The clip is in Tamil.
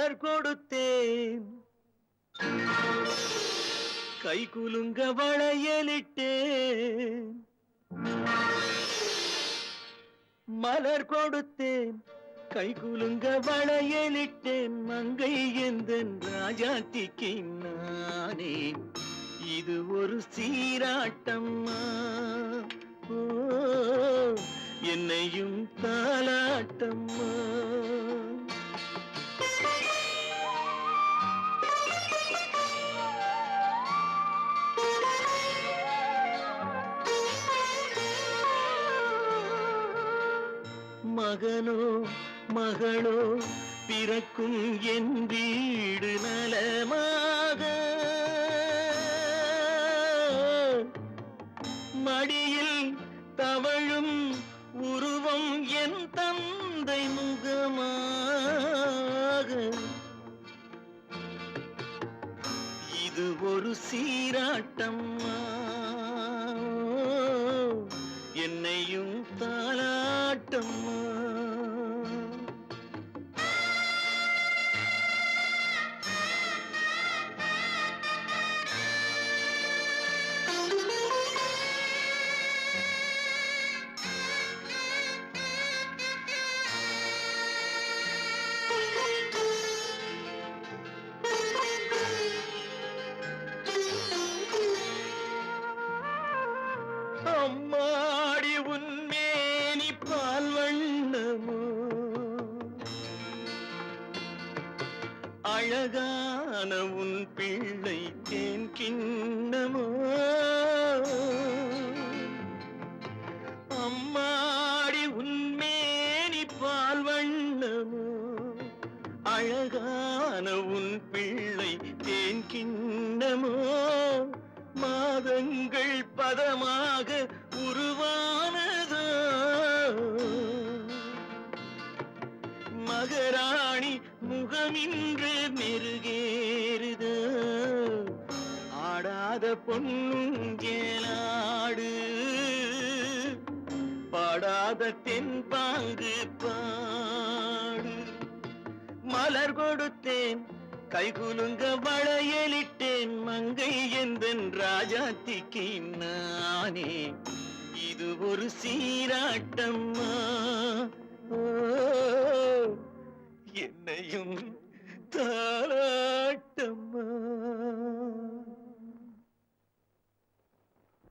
மலர் கொடுத்தேன் கை குலுங்க வளையலிட்டேன் மலர் கொடுத்தேன் கை குலுங்க வளையலிட்டேன் மங்கை எந்தன் ராஜாத்திக்கு நானே இது ஒரு சீராட்டம்மா ஓ என்னையும் தாலாட்டம்மா மகனோ மகளோ பிறக்கும் என் வீடு நலமாக மடியில் தவழும் உருவம் என் தந்தை முகமாக இது ஒரு சீராட்டம்மா என்னையும் தாலாட்டம்மா அம்மாடி உன்மேனி பால் வண்ணமோ அழகான உன் பிள்ளை தேன் கிண்ணமோ அம்மாடி உன்மேனி பால் வண்ணமோ அழகான உன் பிள்ளை தேன் கிண்ணமோ மாதங்கள் பதமாக உருவானதோ மகராணி முகமின்று மெருகேறுதோ ஆடாத பொன்னுங்கேலாடு பாடாத தென்பாங்கு பாடு மலர் கொடுத்தேன் கை குலுங்க வளையலிட்டேன் மங்கை எந்தன் ராஜாத்திக்கு நானே இது ஒரு சீராட்டம்மா ஓ என்னையும் தாரா